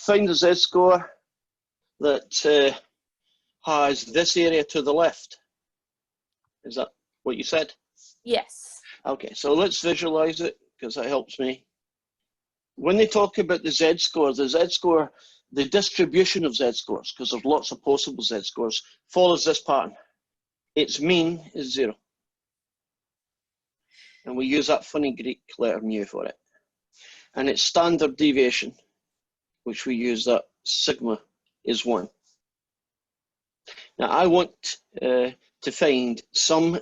find the z-score that has this area to the left. Is that what you said? Yes. Okay, so let's visualize it because that helps me. When they talk about the z-score, the distribution of z-scores, because there's lots of possible z-scores, follows this pattern. Its mean is 0. And we use that funny Greek letter mu for it. And its standard deviation, which we use that sigma, is 1. Now I want to find some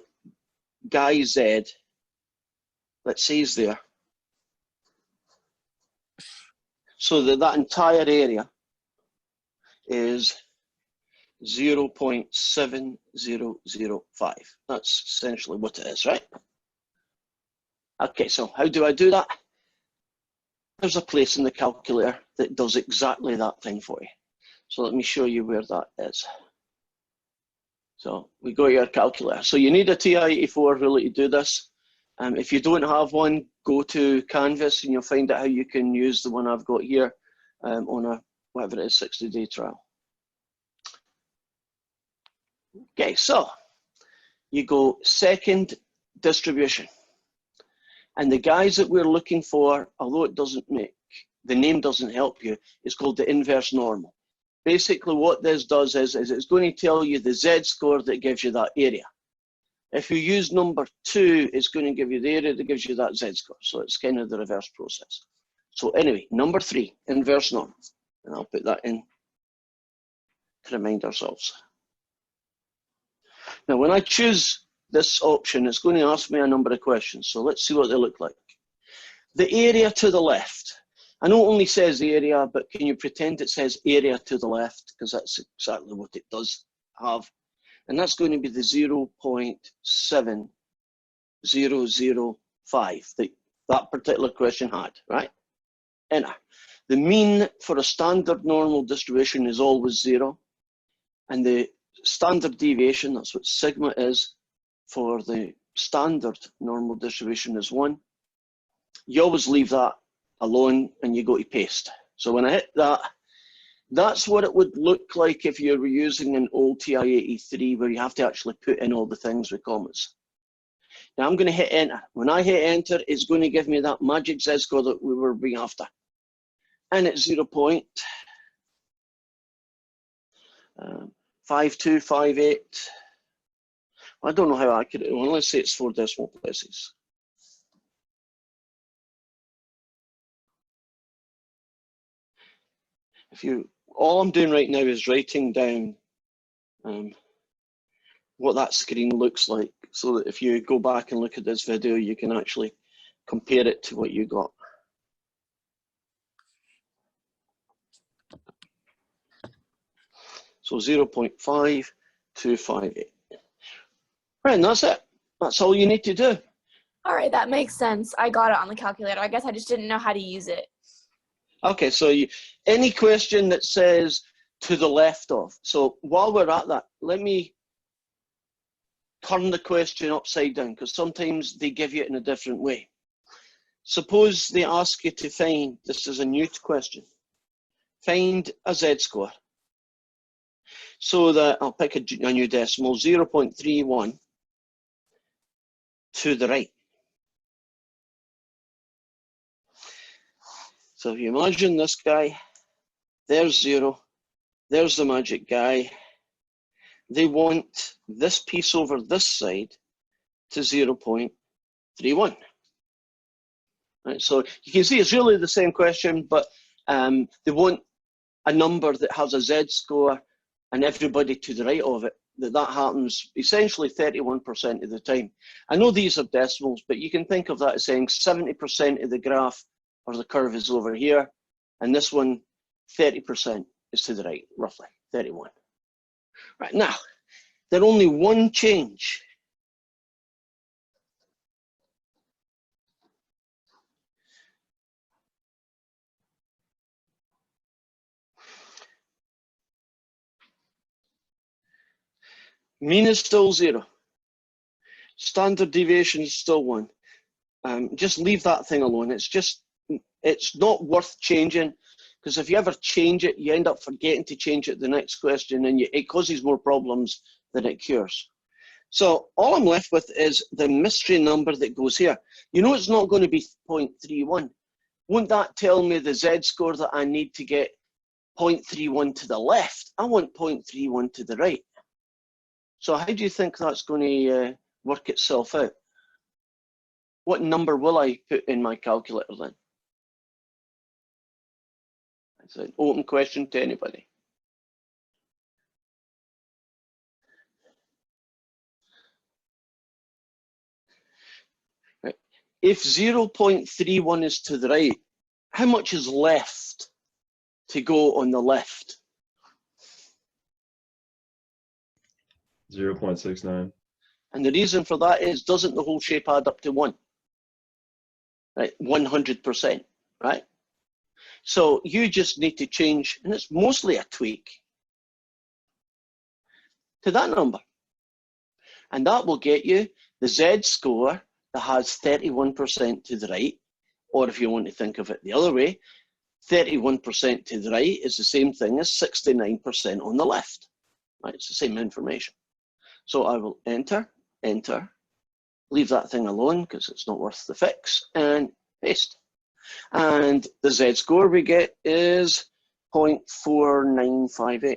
guy z that says there, so that entire area is 0.7005. That's essentially what it is, right? Okay, so how do I do that? There's a place in the calculator that does exactly that thing for you. So let me show you where that is. So we go to your calculator. So you need a TI-84 really to do this. If you don't have one, go to Canvas and you'll find out how you can use the one I've got here on a, whatever it is, 60-day trial. Okay, so you go second distribution. And the guys that we're looking for, although it doesn't make, the name doesn't help you, it's called the inverse normal. Basically what this does is it's going to tell you the z-score that gives you that area. If you use number 2, it's going to give you the area that gives you that z-score. So it's kind of the reverse process. So anyway, number 3, inverse normal. And I'll put that in to remind ourselves. Now when I choose this option, it's going to ask me a number of questions. So let's see what they look like. The area to the left. I know it only says the area, but can you pretend it says area to the left? Because that's exactly what it does have. And that's going to be the 0.7005 that particular question had, right? Enter. The mean for a standard normal distribution is always 0. And the standard deviation, that's what sigma is, for the standard normal distribution is 1. You always leave that alone and you go to paste. So when I hit that, that's what it would look like if you were using an old TI-83 where you have to actually put in all the things with commas. Now I'm going to hit enter. When I hit enter, it's going to give me that magic z-score that we were being after. And it's 0.5258. I don't know how accurate it is. Let's say it's 4 decimal places. All I'm doing right now is writing down what that screen looks like, so that if you go back and look at this video, you can actually compare it to what you got. So 0.5258. Right, and that's it. That's all you need to do. All right, that makes sense. I got it on the calculator. I guess I just didn't know how to use it. Okay, so any question that says to the left of. So while we're at that, let me turn the question upside down, because sometimes they give you it in a different way. Suppose they ask you to find, this is a new question, find a z-score. So that, I'll pick a new decimal, 0.31 to the right. So if you imagine this guy, there's 0, there's the magic guy. They want this piece over this side to 0.31. Right, so you can see it's really the same question, but they want a number that has a z-score and everybody to the right of it. That happens essentially 31% of the time. I know these are decimals, but you can think of that as saying 70% of the graph or the curve is over here, and this one, 30% is to the right, roughly, 31. Right, now, there's only one change. Mean is still 0. Standard deviation is still 1. Just leave that thing alone. It's not worth changing. Because if you ever change it, you end up forgetting to change it the next question, and it causes more problems than it cures. So all I'm left with is the mystery number that goes here. You know it's not going to be 0.31. Won't that tell me the z-score that I need to get 0.31 to the left? I want 0.31 to the right. So how do you think that's going to work itself out? What number will I put in my calculator then? It's an open question to anybody. Right. If 0.31 is to the right, how much is left to go on the left? 0.69. And the reason for that is, doesn't the whole shape add up to 1? Right, 100%, right? So you just need to change, and it's mostly a tweak, to that number. And that will get you the z-score that has 31% to the right, or if you want to think of it the other way, 31% to the right is the same thing as 69% on the left. Right, it's the same information. So I will enter, leave that thing alone because it's not worth the fix, and paste. And the z-score we get is 0.4958.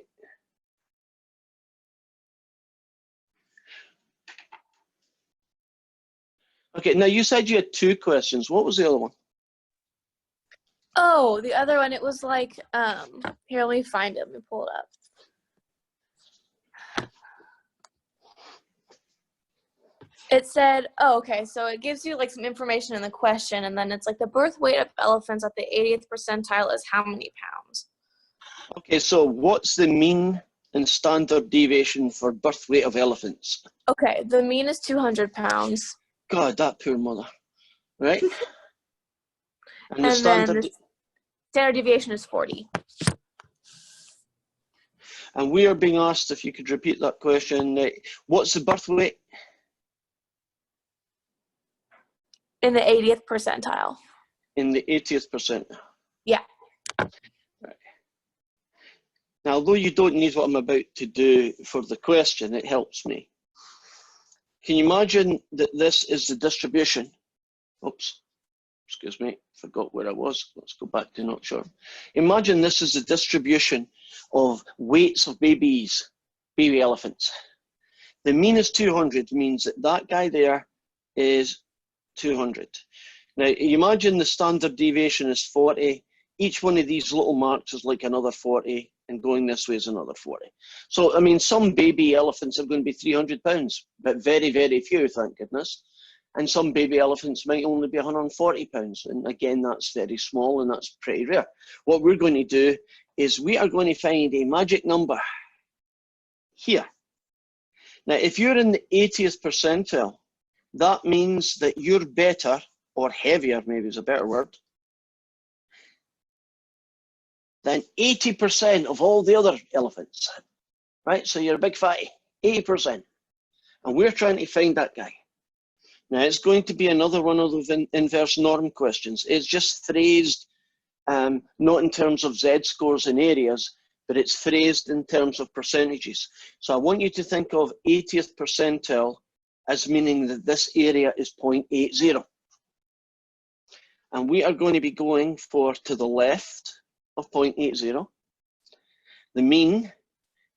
Okay, now you said you had 2 questions. What was the other one? Oh, the other one, it was like, here, let me find it. Let me pull it up. It said, oh, okay, so it gives you like some information in the question, and then it's like the birth weight of elephants at the 80th percentile is how many pounds? Okay, so what's the mean and standard deviation for birth weight of elephants? Okay, the mean is 200 pounds. God, that poor mother, right? And And then the standard deviation is 40. And we are being asked, if you could repeat that question, what's the birth weight? In the 80th percentile. In the 80th percentile. Yeah. Right. Now, although you don't need what I'm about to do for the question, it helps me. Can you imagine that this is the distribution? Oops, excuse me, forgot where I was. Let's go back to not sure. Imagine this is the distribution of weights of baby elephants. The mean is 200, means that that guy there is 200. Now, you imagine the standard deviation is 40. Each one of these little marks is like another 40, and going this way is another 40. So, I mean, some baby elephants are going to be 300 pounds, but very, very few, thank goodness. And some baby elephants might only be 140 pounds. And again, that's very small and that's pretty rare. What we're going to do is we are going to find a magic number here. Now, if you're in the 80th percentile, that means that you're better, or heavier maybe is a better word, than 80% of all the other elephants, right? So you're a big fatty, 80%. And we're trying to find that guy. Now, it's going to be another one of those inverse norm questions. It's just phrased not in terms of z-scores and areas, but it's phrased in terms of percentages. So I want you to think of 80th percentile as meaning that this area is 0.80. And we are going to be going for to the left of 0.80. The mean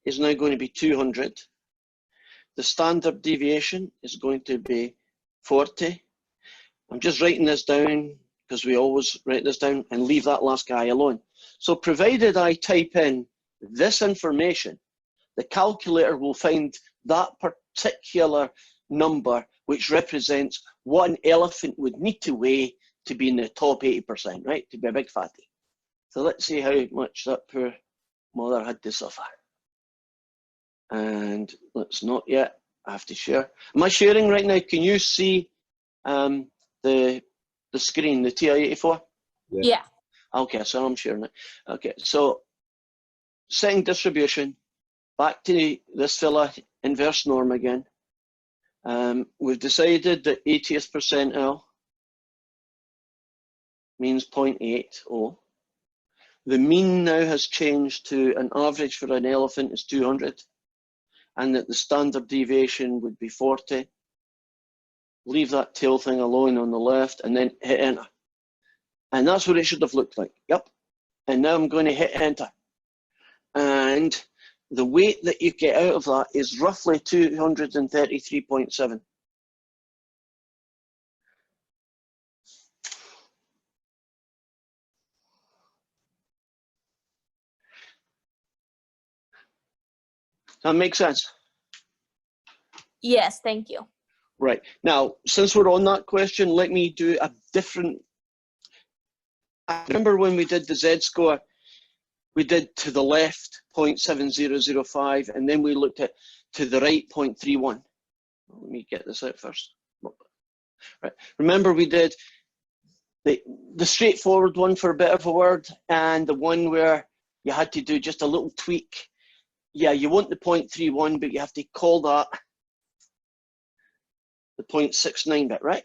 is now going to be 200. The standard deviation is going to be 40. I'm just writing this down because we always write this down and leave that last guy alone. So provided I type in this information, the calculator will find that particular number which represents what an elephant would need to weigh to be in the top 80%, right? To be a big fatty. So let's see how much that poor mother had to suffer. And let's not yet. I have to share. Am I sharing right now? Can you see the screen, the TI-84? Yeah. Okay, so I'm sharing it. Okay, so setting distribution, back to this fella, inverse norm again. We've decided that 80th percentile means 0.80. the mean now has changed to an average for an elephant is 200, and that the standard deviation would be 40. Leave that tail thing alone on the left, and then hit enter. And that's what it should have looked like. Yep. And now I'm going to hit enter. And the weight that you get out of that is roughly 233.7. That makes sense? Yes, thank you. Right. Now, since we're on that question, let me do a different. I remember when we did the Z-score, we did to the left 0.7005, and then we looked at to the right 0.31. Let me get this out first. Right. Remember we did the straightforward one for a bit of a word, and the one where you had to do just a little tweak. Yeah, you want the 0.31, but you have to call that the 0.69 bit, right?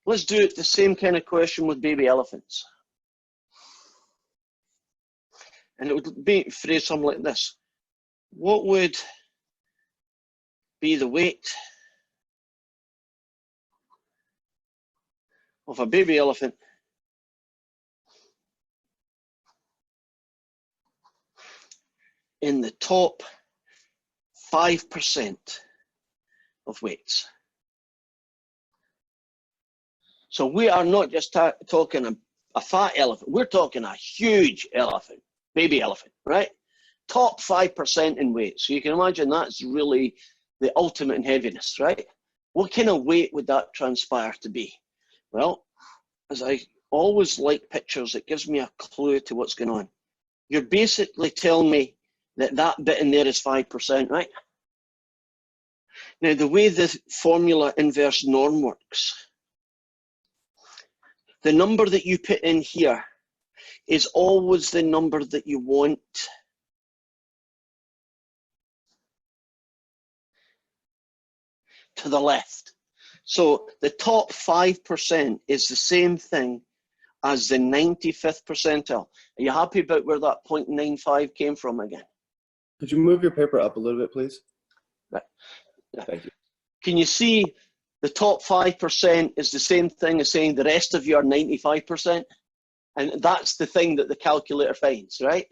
Let's do it the same kind of question with baby elephants. And it would be phrased something like this. What would be the weight of a baby elephant in the top 5% of weights? So we are not just talking a fat elephant, we're talking a huge elephant, baby elephant, right? Top 5% in weight. So you can imagine that's really the ultimate in heaviness, right? What kind of weight would that transpire to be? Well, as I always like pictures, it gives me a clue to what's going on. You're basically telling me that that bit in there is 5%, right? Now, the way the formula inverse norm works, the number that you put in here is always the number that you want to the left. So the top 5% is the same thing as the 95th percentile. Are you happy about where that 0.95 came from again? Could you move your paper up a little bit, please? Right. Thank you. Can you see the top 5% is the same thing as saying the rest of you are 95%? And that's the thing that the calculator finds, right?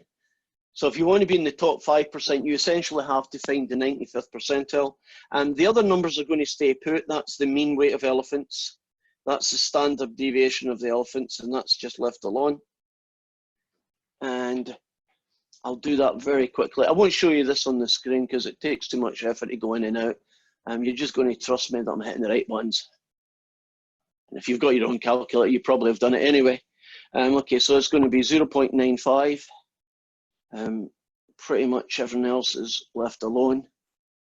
So if you want to be in the top 5%, you essentially have to find the 95th percentile. And the other numbers are going to stay put. That's the mean weight of elephants. That's the standard deviation of the elephants, and that's just left alone. And I'll do that very quickly. I won't show you this on the screen because it takes too much effort to go in and out. You're just going to trust me that I'm hitting the right ones. And if you've got your own calculator, you probably have done it anyway. Okay, so it's going to be 0.95. Pretty much everything else is left alone.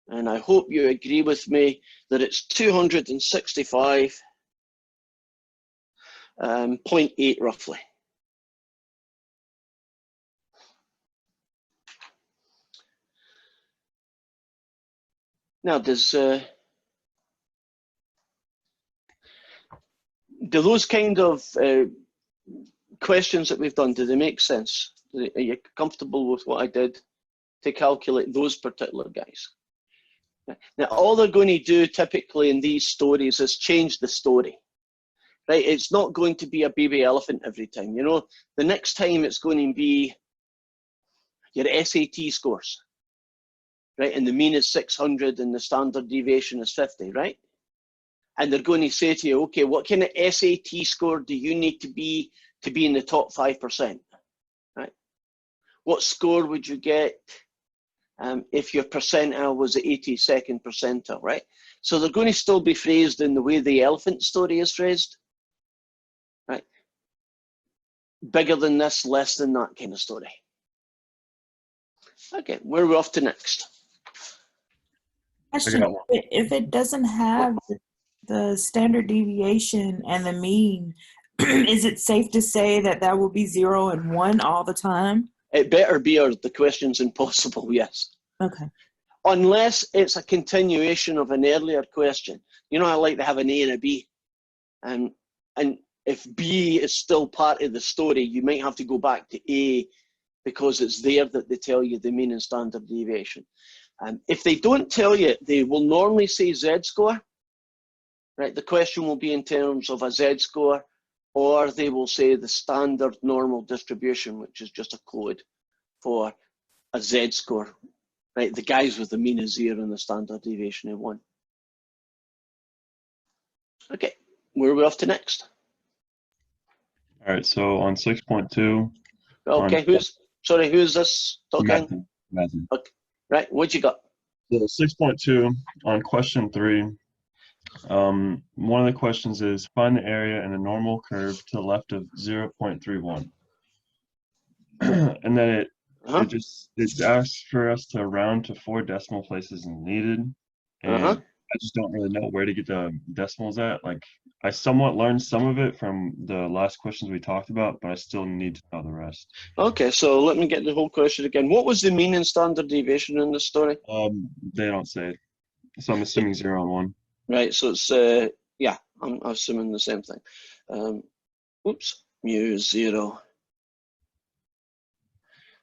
And I hope you agree with me that it's 265.8 roughly. Now, do those kind of questions that we've done, do they make sense? Are you comfortable with what I did to calculate those particular guys? Now, all they're going to do typically in these stories is change the story, right? It's not going to be a baby elephant every time. You know, the next time it's going to be your SAT scores, right? And the mean is 600 and the standard deviation is 50, right? And they're going to say to you, okay, what kind of SAT score do you need to be in the top 5%, right? What score would you get if your percentile was the 82nd percentile, right? So they're going to still be phrased in the way the elephant story is phrased, right? Bigger than this, less than that kind of story. Okay, where are we off to next? Question, if it doesn't have the standard deviation and the mean, is it safe to say that that will be 0 and 1 all the time? It better be, or the question's impossible, yes. Okay. Unless it's a continuation of an earlier question. You know, I like to have an A and a B. And if B is still part of the story, you might have to go back to A because it's there that they tell you the mean and standard deviation. If they don't tell you, they will normally say Z-score, right? The question will be in terms of a Z-score, or they will say the standard normal distribution, which is just a code for a Z-score, right? The guys with the mean of 0 and the standard deviation of 1. Okay, where are we off to next? All right, so on 6.2, Okay, On- who's this talking? Matthew. Right, what you got? So 6.2 on question 3. One of the questions is find the area in a normal curve to the left of 0.31. And then it asks for us to round to 4 decimal places needed. And I just don't really know where to get the decimals at. Like, I somewhat learned some of it from the last questions we talked about, but I still need to know the rest. Okay, so let me get the whole question again. What was the mean and standard deviation in this story? They don't say it. So I'm assuming 0 and 1. Right, so it's, yeah, I'm assuming the same thing. Oops, mu is 0.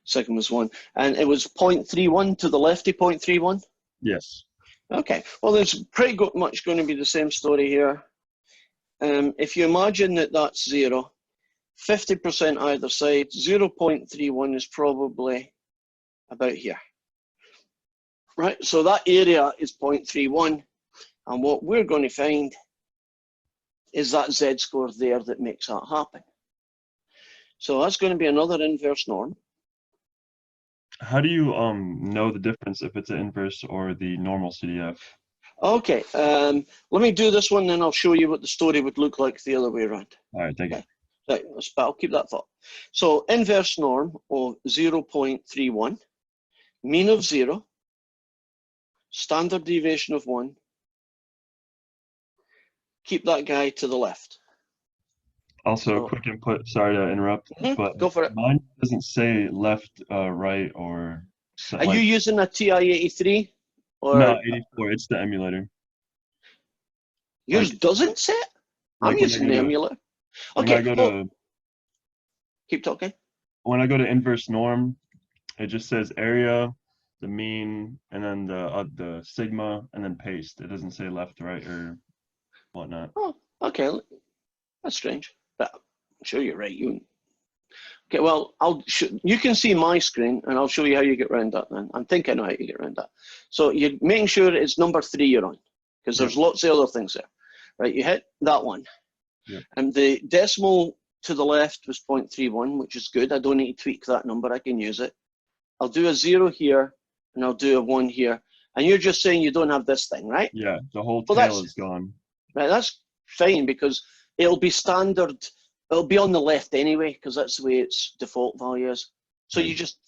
Second was 1. And it was 0.31 to the lefty 0.31? Yes. Okay, well, there's pretty much going to be the same story here. If you imagine that that's 0, 50% either side, 0.31 is probably about here. Right, so that area is 0.31, and what we're going to find is that Z-score there that makes that happen. So that's going to be another inverse norm. How do you know the difference if it's an inverse or the normal CDF? Okay, let me do this one, then I'll show you what the story would look like the other way around. All right, thank you. Right, but I'll keep that thought. So inverse norm of 0.31, mean of 0, standard deviation of 1. Keep that guy to the left. Also, So- quick input, sorry to interrupt, but Go for it. mine doesn't say left, right, or Are you using a TI-83? Or no, 84, it's the emulator. yours doesn't say it? I'm Like when I using go the to- emulator. When Okay, I go well, to keep talking. when I go to inverse norm, it just says area, the mean, and then the sigma, and then paste. It doesn't say left, right, or whatnot. Oh, okay, that's strange, but I'm sure you're right. Okay, well, you can see my screen, and I'll show you how you get around that then. I think I know how you get around that. So you're making sure it's number 3 you're on, because there's lots of other things there. Right, you hit that one. Yeah. And the decimal to the left was 0.31, which is good. I don't need to tweak that number, I can use it. I'll do a 0 here, and I'll do a 1 here. And you're just saying you don't have this thing, right? Yeah, the whole Well, tail is gone. Right, that's fine, because it'll be standard. It'll be on the left anyway, because that's the way its default value is. So you just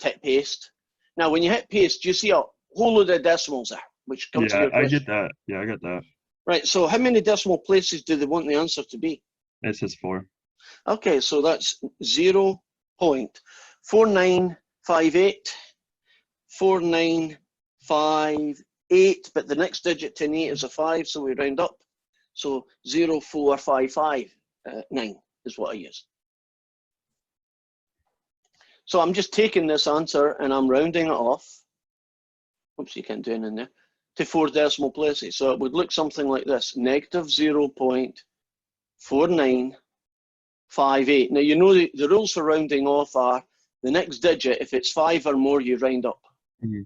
hit paste. Now, when you hit paste, you see a whole load of decimals there, which comes to Yeah, your I question. get that. Yeah, I got that. Right, so how many decimal places do they want the answer to be? It says 4. Okay, so that's 0.4958, 4958, but the next digit to 8 is a 5, so we round up. So 0.4559 is what I use. So I'm just taking this answer and I'm rounding it off. Oops, you can't do anything there. To 4 decimal places. So it would look something like this, negative 0.4958. Now, you know the rules for rounding off are the next digit, if it's 5 or more, you round up. Mhm.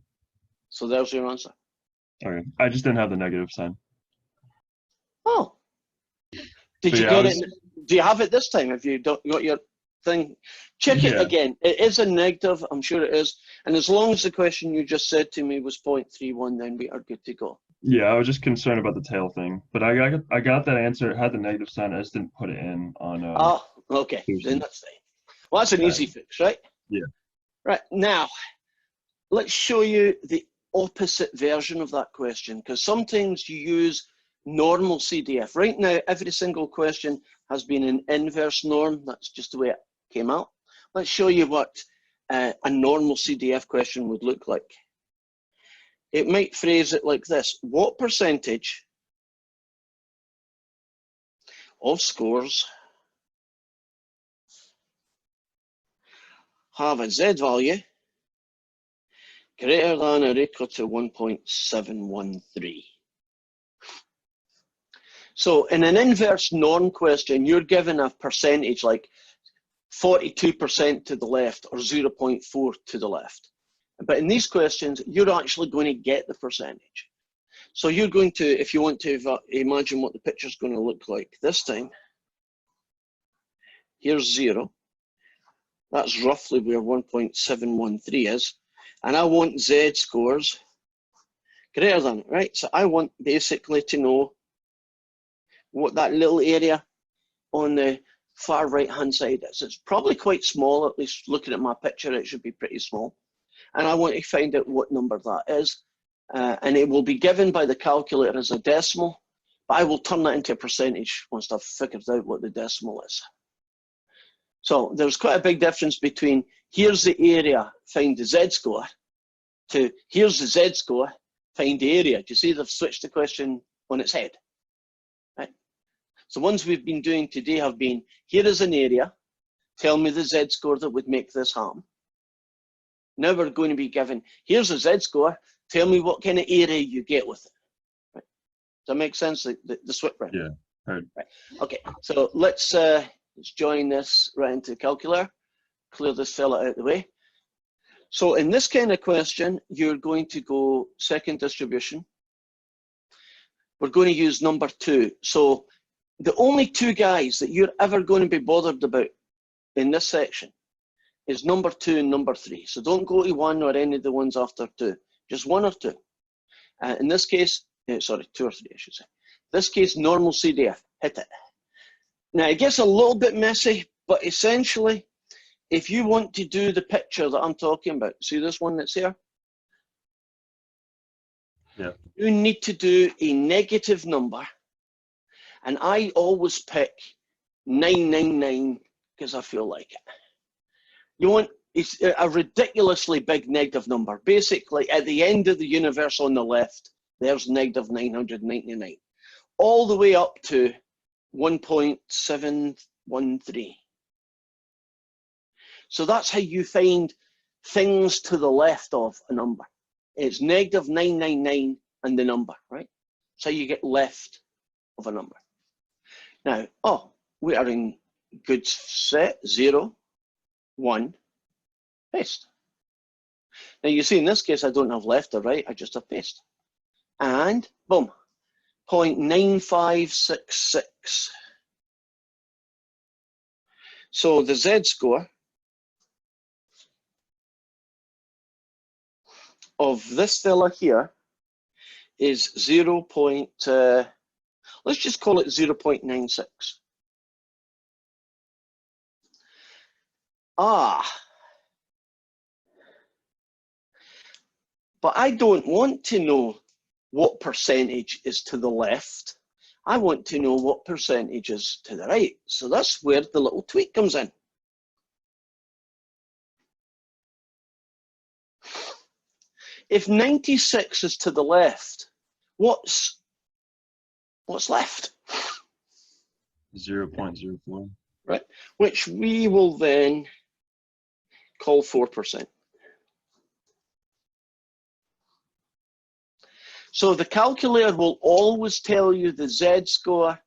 So there's your answer. Okay, I just didn't have the negative sign. Oh. Did So you yeah, get it? Do you have it this time? Have you got your thing? Check it Yeah. again. It is a negative, I'm sure it is. And as long as the question you just said to me was 0.31, then we are good to go. Yeah, I was just concerned about the tail thing, but I got that answer. It had the negative sign. I just didn't put it in on. Oh, okay. Then that's fine. Well, that's an easy fix, right? Yeah. Right, now, let's show you the opposite version of that question, because sometimes you use normal CDF. Right now, every single question has been an inverse norm. That's just the way it came out. Let's show you what a normal CDF question would look like. It might phrase it like this. What percentage of scores have a Z value greater than or equal to 1.713. So in an inverse norm question, you're given a percentage like 42% to the left or 0.4 to the left. But in these questions, you're actually going to get the percentage. So you're going to, if you want to imagine what the picture's going to look like this time, here's 0. That's roughly where 1.713 is. And I want Z scores greater than it, right? So I want basically to know what that little area on the far right-hand side is. It's probably quite small, at least looking at my picture, it should be pretty small. And I want to find out what number that is. And it will be given by the calculator as a decimal, but I will turn that into a percentage once I've figured out what the decimal is. So there's quite a big difference between here's the area, find the Z score, to here's the Z score, find the area. Do you see they've switched the question on its head? Right? So ones we've been doing today have been, here is an area, tell me the Z score that would make this happen. Now we're going to be given, here's a Z score, tell me what kind of area you get with it. Right? Does that make sense, the switch round? Yeah, heard. Right. Okay, so let's join this right into the calculator, clear this fella out of the way. So in this kind of question, you're going to go second distribution. We're going to use number 2. So the only 2 guys that you're ever going to be bothered about in this section is number 2 and number 3. So don't go to 1 or any of the ones after 2, just 1 or 2. In this case, sorry, 2 or 3, I should say. This case, normal CDF, hit it. Now it gets a little bit messy, but essentially, if you want to do the picture that I'm talking about, see this one that's here? Yeah. You need to do a negative number, and I always pick 999 because I feel like it. You want it's a ridiculously big negative number. Basically, at the end of the universe on the left, there's negative 999, all the way up to 1.713. So that's how you find things to the left of a number. It's negative 999 and the number, right? So you get left of a number. Now, we are in good set, 0, 1, paste. Now you see in this case, I don't have left or right, I just have paste. And boom, 0.9566. So the Z score of this fella here is 0. Let's just call it 0.96. But I don't want to know what percentage is to the left. I want to know what percentage is to the right. So that's where the little tweak comes in. If 96 is to the left, what's left? 0.04. Right, which we will then call 4%. So the calculator will always tell you the Z score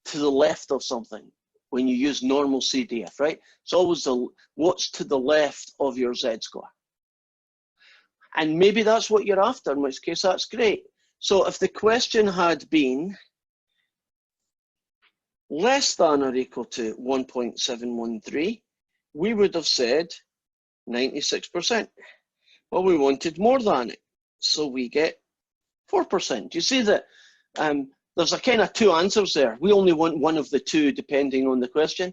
to the left of something when you use normal CDF, right? It's always what's to the left of your Z score. And maybe that's what you're after, in which case that's great. So if the question had been less than or equal to 1.713, we would have said 96%. Well, we wanted more than it, so we get 4%. You see that there's a kind of 2 answers there. We only want one of the 2 depending on the question,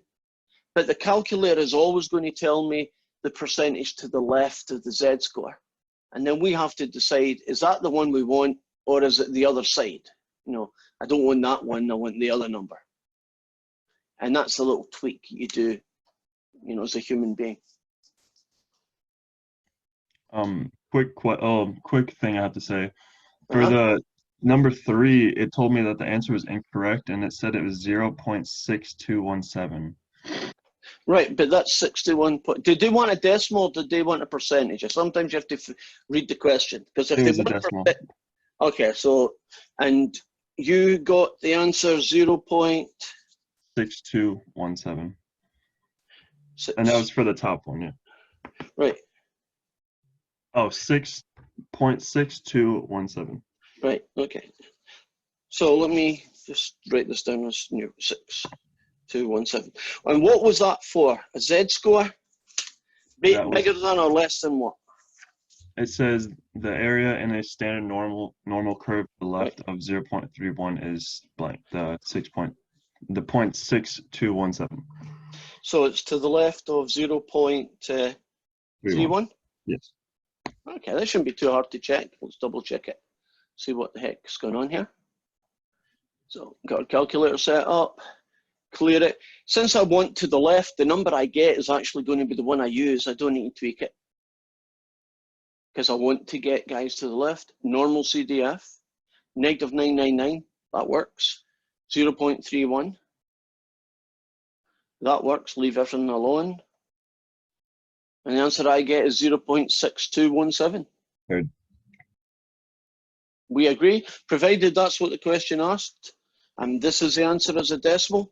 but the calculator is always going to tell me the percentage to the left of the Z score. And then we have to decide, is that the one we want, or is it the other side? You know, I don't want that one, I want the other number. And that's the little tweak you do, you know, as a human being. Quick thing I have to say. For the number 3, it told me that the answer was incorrect, and it said it was 0.6217. Right, but that's 61 point. Did they want a decimal or did they want a percentage? Or sometimes you have to read the question. Because if It they was a want decimal. okay, so, and you got the answer 0.6. 6217. And that was for the top one, yeah. Right, Oh, 6.6217. right, okay. So let me just write this down as new 6217. And what was that for? A Z-score? That was- Bigger than or less than what? It says the area in a standard normal curve to the left of 0.31 is blank. The 0.6217. So it's to the left of 0.31? Yes. Okay, that shouldn't be too hard to check. Let's double check it. See what the heck's going on here. So got a calculator set up, clear it. Since I want to the left, the number I get is actually going to be the one I use. I don't need to tweak it. Because I want to get guys to the left. Normal CDF, negative 999, that works. 0.31, that works, leave everything alone. And the answer I get is 0.6217. Good. We agree, provided that's what the question asked, and this is the answer as a decimal.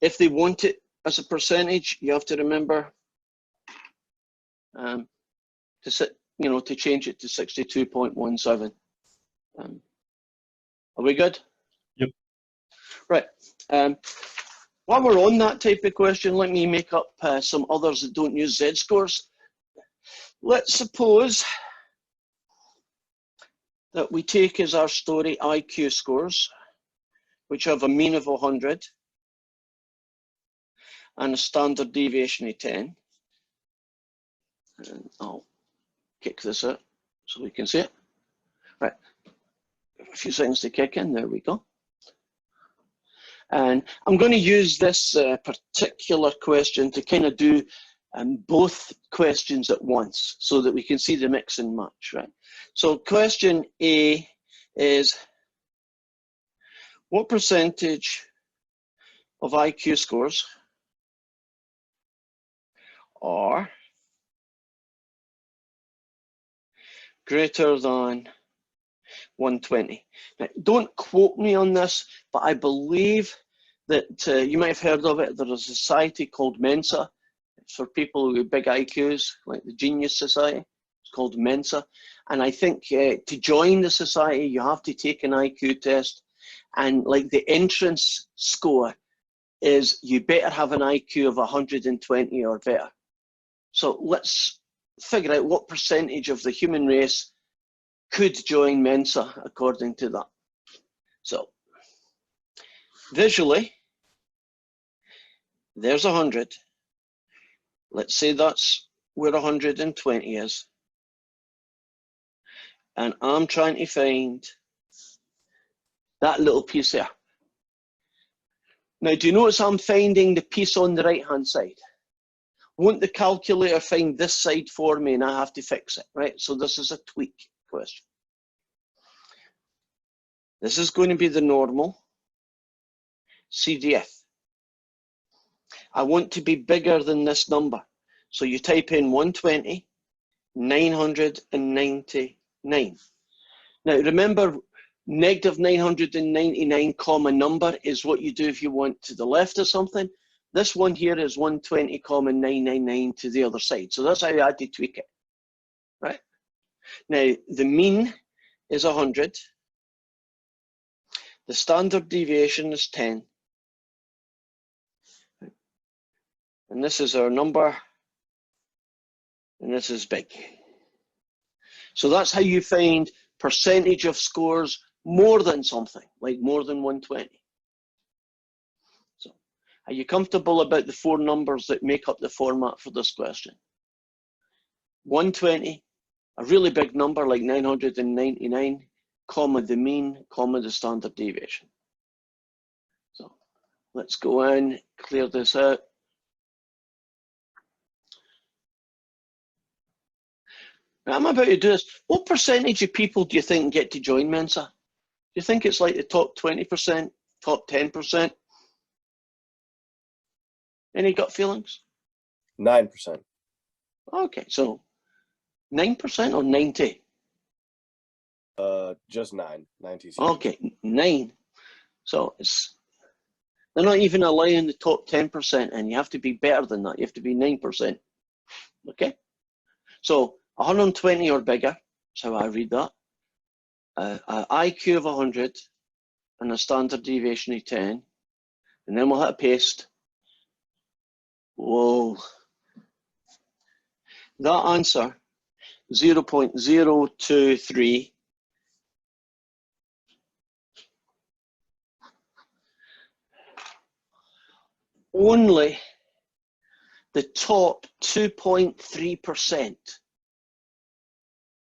If they want it as a percentage, you have to remember to change it to 62.17. Are we good? Yep. Right. While we're on that type of question, let me make up some others that don't use Z-scores. Let's suppose that we take as our story IQ scores, which have a mean of 100 and a standard deviation of 10. And I'll kick this out so we can see it. Right, a few seconds to kick in, there we go. And I'm going to use this particular question to kind of do both questions at once so that we can see the mix and match, right? So question A is, what percentage of IQ scores are greater than 120? Now, don't quote me on this, but I believe that you might have heard of it. There's a society called Mensa. It's for people with big IQs, like the Genius Society. It's called Mensa. And I think to join the society, you have to take an IQ test. And like the entrance score is you better have an IQ of 120 or better. So let's figure out what percentage of the human race could join Mensa according to that. So visually, there's 100. Let's say that's where 120 is. And I'm trying to find that little piece there. Now, do you notice I'm finding the piece on the right-hand side? Won't the calculator find this side for me and I have to fix it, right? So this is a tweak question. This is going to be the normal CDF. I want to be bigger than this number. So you type in 120, 999. Now remember, negative 999 comma number is what you do if you want to the left of something. This one here is 120 comma 999 to the other side. So that's how you had to tweak it, right? Now the mean is 100. The standard deviation is 10. And this is our number. And this is big. So that's how you find percentage of scores more than something, like more than 120. So are you comfortable about the four numbers that make up the format for this question? 120, a really big number like 999, comma the mean, comma the standard deviation. So let's go in, clear this out. I'm about to do this. What percentage of people do you think get to join Mensa? Do you think it's like the top 20%, top 10%? Any gut feelings? 9%. Okay, so 9% or 90? Just 9 TCs. Okay, 9. So they're not even allowing the top 10%, and you have to be better than that. You have to be 9%. Okay, so 120 or bigger. That's how I read that. An IQ of 100 and a standard deviation of 10, and then we'll hit paste. Whoa, that answer 0.023 only the top 2.3%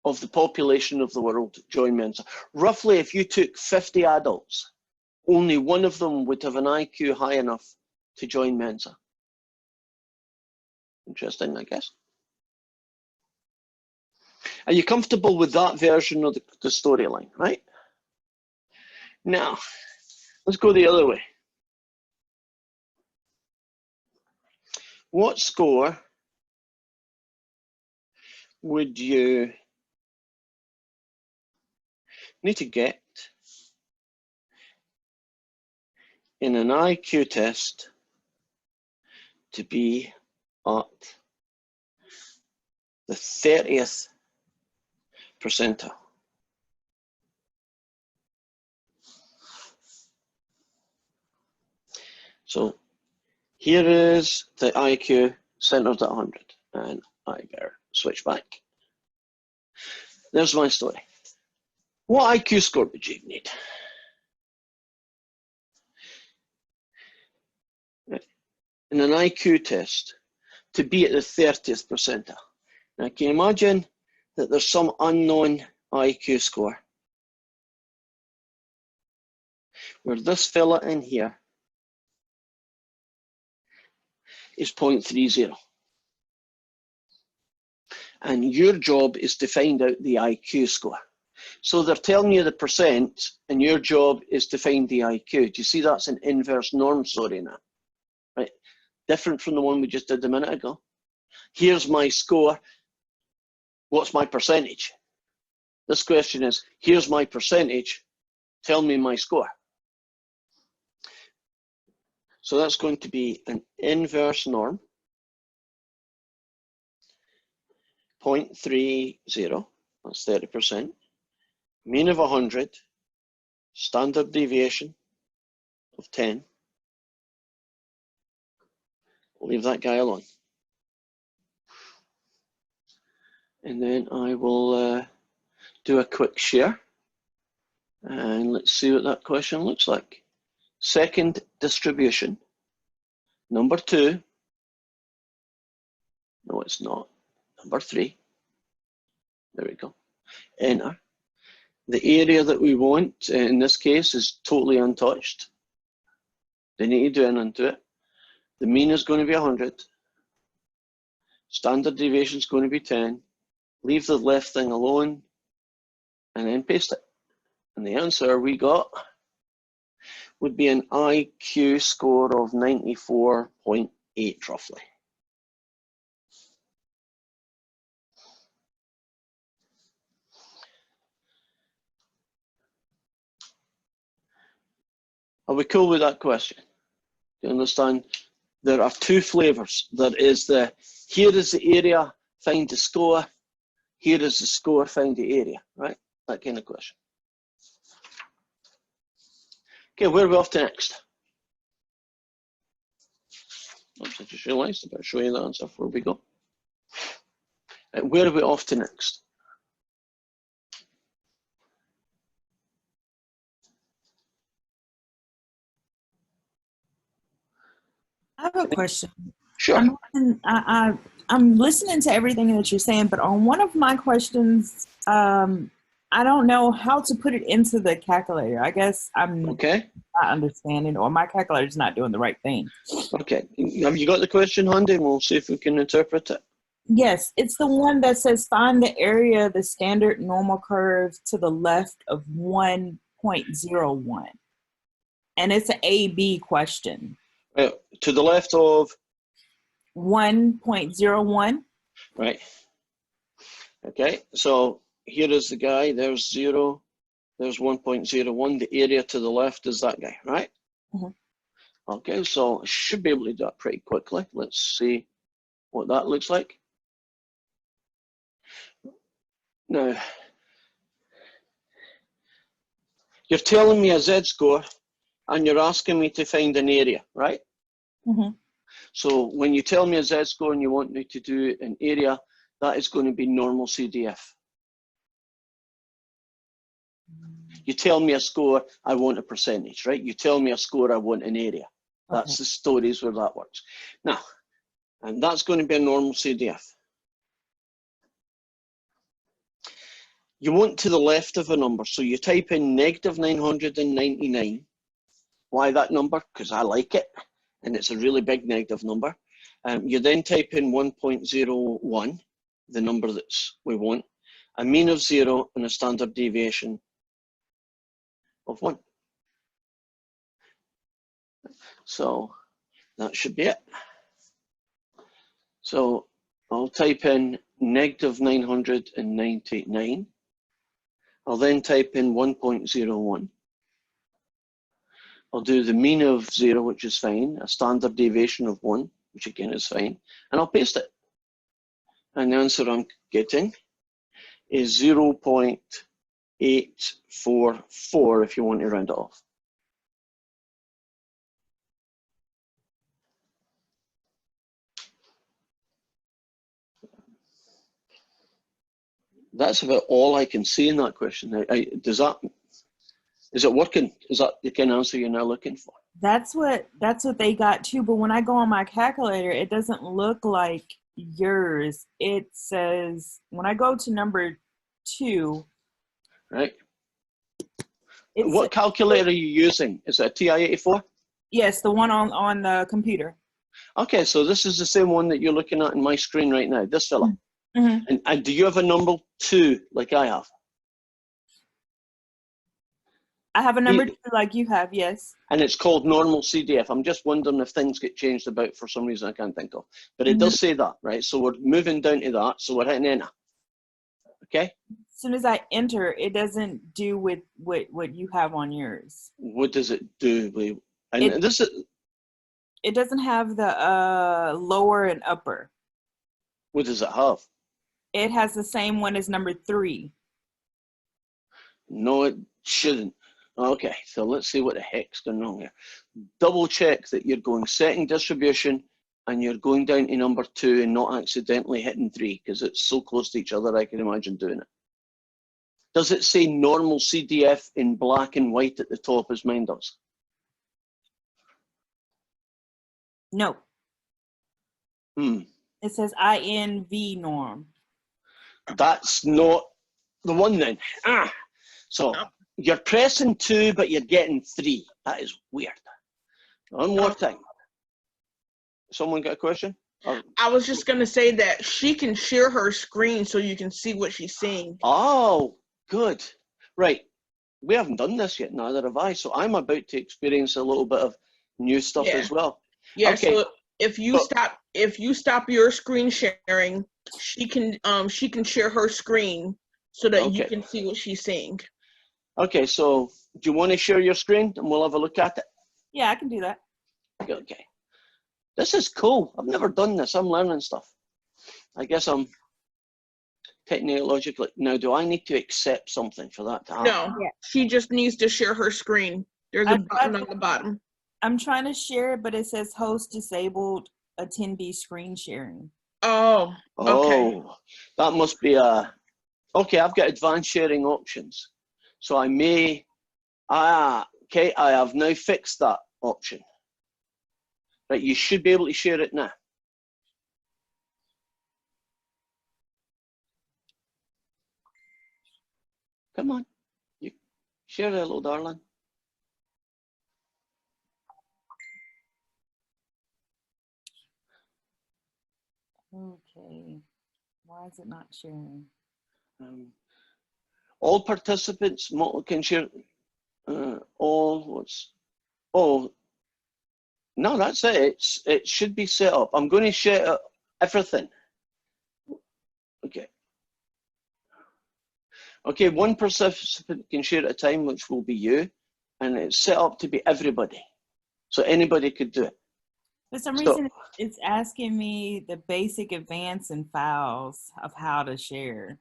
of the population of the world join Mensa. Roughly, if you took 50 adults, only one of them would have an IQ high enough to join Mensa. Interesting, I guess. Are you comfortable with that version of the storyline, right? Now, let's go the other way. What score would you need to get in an IQ test to be at the 30th percentile? So here is the IQ centered at 100, and I better switch back. There's my story. What IQ score would you need? In an IQ test to be at the 30th percentile. Now, can you imagine that there's some unknown IQ score where this fella in here is 0.30. And your job is to find out the IQ score. So they're telling you the percent, and your job is to find the IQ. Do you see that's an inverse norm story now? Right? Different from the one we just did a minute ago. Here's my score. What's my percentage? This question is, here's my percentage. Tell me my score. So that's going to be an inverse norm, 0.30, that's 30%, mean of 100, standard deviation of 10. I'll leave that guy alone. And then I will do a quick share. And let's see what that question looks like. Second distribution, number 2. No, it's not. Number 3. There we go. Enter. The area that we want in this case is totally untouched. They need to do anything to it. The mean is going to be 100. Standard deviation is going to be 10. Leave the left thing alone and then paste it. And the answer we got would be an IQ score of 94.8 roughly. Are we cool with that question? Do you understand? There are 2 flavors. There is the, here is the area, find the score. Here is the score, find the area, right? That kind of question. Okay, where are we off to next? Oops, I just realized I better show you the answer before we go. Where are we off to next? I have a question. Sure. I'm listening to everything that you're saying, but on one of my questions, I don't know how to put it into the calculator. I guess I'm Okay. not understanding, or my calculator's not doing the right thing. Okay. Have you got the question handy? We'll see if we can interpret it. Yes, it's the one that says find the area of the standard normal curve to the left of 1.01. And it's an A-B question. To the left of 1.01. Right. Okay, so here is the guy, there's 0, there's 1.01, the area to the left is that guy, right? Mhm. Okay, so I should be able to do that pretty quickly. Let's see what that looks like. Now, you're telling me a Z-score and you're asking me to find an area, right? Mhm. So when you tell me a Z-score and you want me to do an area, that is going to be normal CDF. You tell me a score, I want a percentage, right? You tell me a score, I want an area. That's the stories where that works. Now, and that's going to be a normal CDF. You want to the left of a number, so you type in -999. Why that number? Because I like it, and it's a really big negative number. You then type in 1.01, the number that we want, a mean of 0, and a standard deviation of 1. So that should be it. So I'll type in -999. I'll then type in 1.01. I'll do the mean of 0, which is fine, a standard deviation of 1, which again is fine, and I'll paste it. And the answer I'm getting is 0.844 if you want to round it off. That's about all I can see in that question. Is it working? Is that the kind of answer you're now looking for? That's what they got too. But when I go on my calculator, it doesn't look like yours. It says when I go to number 2, Right. it What says, calculator are you using? Is it a TI-84? yes, the one on the computer. Okay, so this is the same one that you're looking at in my screen right now, this fella. Mm-hmm. And do you have a number 2 like I have? I have a number 2 like you have, yes. And it's called normal CDF. I'm just wondering if things get changed about for some reason I can't think of. But it does say that, right? So we're moving down to that. So we're hitting enter. Okay? As soon as I enter, it doesn't do with what you have on yours. What does it do? And It- this is, It doesn't have the lower and upper. what does it have? It has the same one as number 3. No, it shouldn't. Okay, so let's see what the heck's going on here. Double check that you're going setting distribution and you're going down to number 2 and not accidentally hitting 3 because it's so close to each other I can imagine doing it. Does it say normal CDF in black and white at the top as mine does? No, it says INV norm. That's not the one then. So you're pressing 2, but you're getting 3. That is weird. One more time. Someone got a question? I was just going to say that she can share her screen so you can see what she's seeing. Oh, good. Right. We haven't done this yet, neither have I. So I'm about to experience a little bit of new stuff as well. Yeah, Okay. so if you stop your screen sharing, she can share her screen so that you can see what she's seeing. Okay, so do you want to share your screen and we'll have a look at it? Yeah, I can do that. Okay. This is cool. I've never done this. I'm learning stuff. I guess I'm technologically. Now, do I need to accept something for that to happen? No, she just needs to share her screen. There's a button on the bottom. I'm trying to share it, but it says host disabled attendee screen sharing. Oh, okay. Oh, that must be a... Okay, I've got advanced sharing options. So I may... okay, I have now fixed that option. Right, you should be able to share it now. Come on, you share it, little darling. Okay, why is it not sharing? All participants can share. No, that's it. It should be set up. I'm going to share everything. Okay. Okay, one participant can share at a time, which will be you, and it's set up to be everybody. So anybody could do it. For some So- reason, it's asking me the basic, advanced, and files of how to share.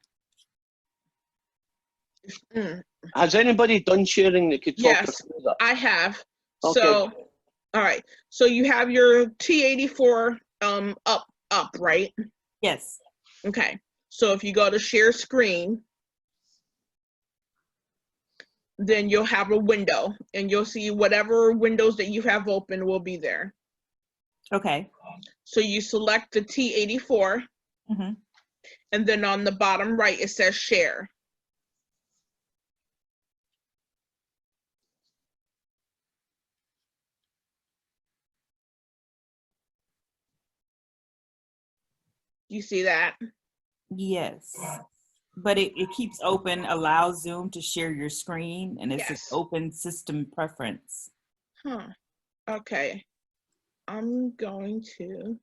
Mm, Has anybody done sharing that could talk Yes. us through that? I have. Okay. So, all right. So you have your T84 up, right? Yes. Okay. So if you go to share screen, then you'll have a window and you'll see whatever windows that you have open will be there. Okay. So you select the T84 hmm and then on the bottom right, it says share. You see that? Yes. But it keeps open, allow Zoom to share your screen, and it's an Yes. open system preference. Huh. Okay. I'm going to,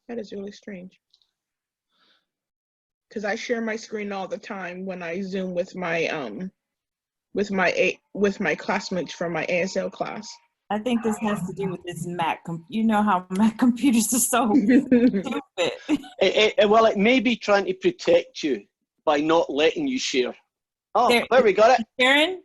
that is really strange. Because I share my screen all the time when I Zoom with my classmates from my ASL class. I think this has to do with this Mac. You know how Mac computers are so stupid. Well, it may be trying to protect you by not letting you share. Oh, There- there we got it. Sharon?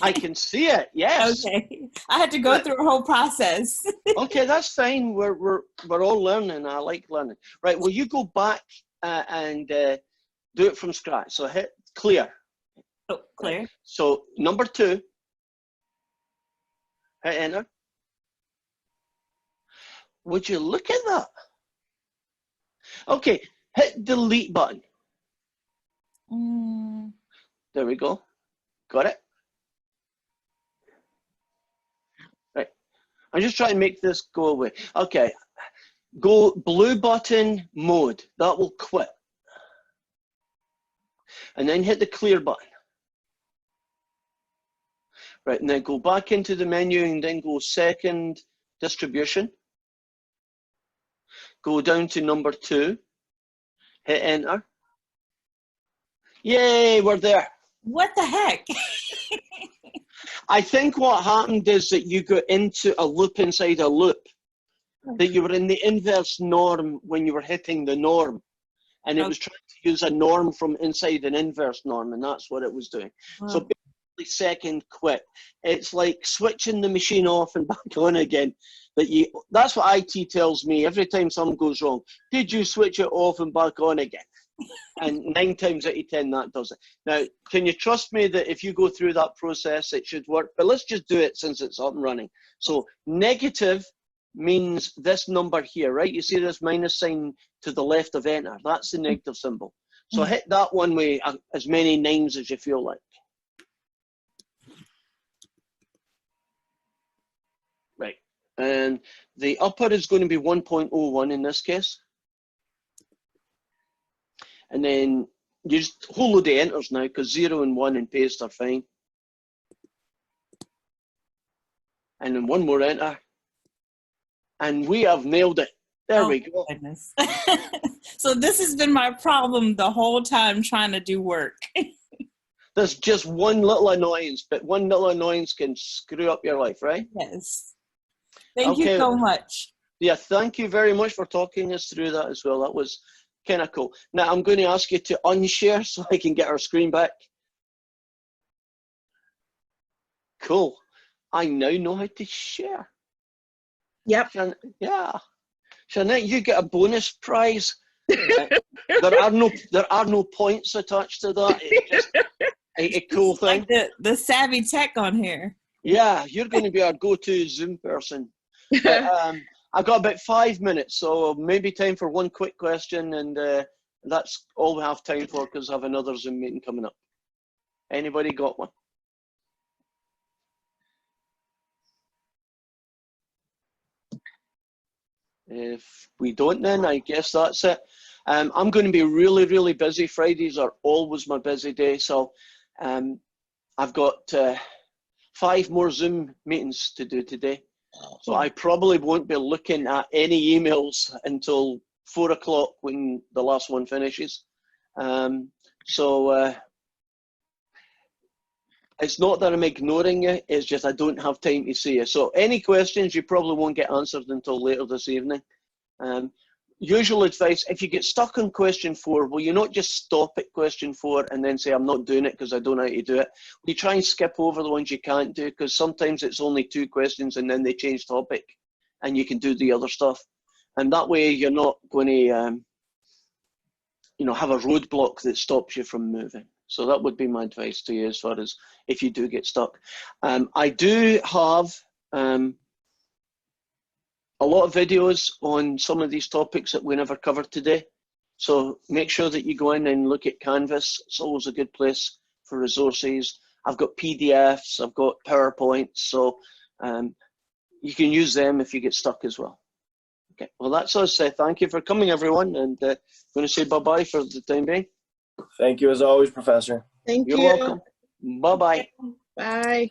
I can see it. Yes. Okay. I had to go through a whole process. Okay, that's fine. We're all learning. I like learning. Right. Will you go back and do it from scratch? So hit clear. Oh, clear. So number 2. Hit enter. Would you look at that? Okay, hit delete button. There we go. Got it? Right. I'm just trying to make this go away. Okay. Go blue button mode. That will quit. And then hit the clear button. Right, and then go back into the menu and then go second distribution. Go down to number 2. Hit enter. Yay, we're there. What the heck? I think what happened is that you got into a loop inside a loop. That you were in the inverse norm when you were hitting the norm. And it was trying to use a norm from inside an inverse norm, and that's what it was doing. So basically second quit. It's like switching the machine off and back on again. That's what IT tells me every time something goes wrong. Did you switch it off and back on again? And 9 times out of 10 that does it. Now, can you trust me that if you go through that process, it should work? But let's just do it since it's up and running. So negative means this number here, right? You see this minus sign to the left of enter. That's the negative symbol. So hit that one way as many 9s as you feel like. Right. And the upper is going to be 1.01 in this case. And then you just whole load of enters now because 0 and 1 and paste are fine. And then one more enter. And we have nailed it. There we go. Goodness. So this has been my problem the whole time trying to do work. There's just one little annoyance, but one little annoyance can screw up your life, right? Yes. Thank you so much. Yeah, thank you very much for talking us through that as well. That was kind of cool. Now I'm going to ask you to unshare so I can get our screen back. Cool. I now know how to share. Yep. Yeah. Jeanette, you get a bonus prize. There are no points attached to that. It's just a cool thing. Like the savvy tech on here. Yeah, you're going to be our go-to Zoom person. But, I've got about 5 minutes, so maybe time for one quick question, and that's all we have time for because I have another Zoom meeting coming up. Anybody got one? If we don't, then I guess that's it. I'm going to be really, really busy. Fridays are always my busy day, so I've got 5 more Zoom meetings to do today. So I probably won't be looking at any emails until 4 o'clock when the last one finishes. It's not that I'm ignoring you, it's just I don't have time to see you. So any questions, you probably won't get answered until later this evening. Usual advice, if you get stuck on question 4, will you not just stop at question 4 and then say, I'm not doing it because I don't know how to do it? Will you try and skip over the ones you can't do? Because sometimes it's only 2 questions and then they change topic and you can do the other stuff. And that way you're not going to have a roadblock that stops you from moving. So that would be my advice to you as far as if you do get stuck. I do have a lot of videos on some of these topics that we never covered today. So make sure that you go in and look at Canvas. It's always a good place for resources. I've got PDFs, I've got PowerPoints, so you can use them if you get stuck as well. Okay, well that's us. Thank you for coming, everyone, and I'm going to say bye-bye for the time being. Thank you as always, Professor. Thank You're you. welcome. Bye-bye. Bye.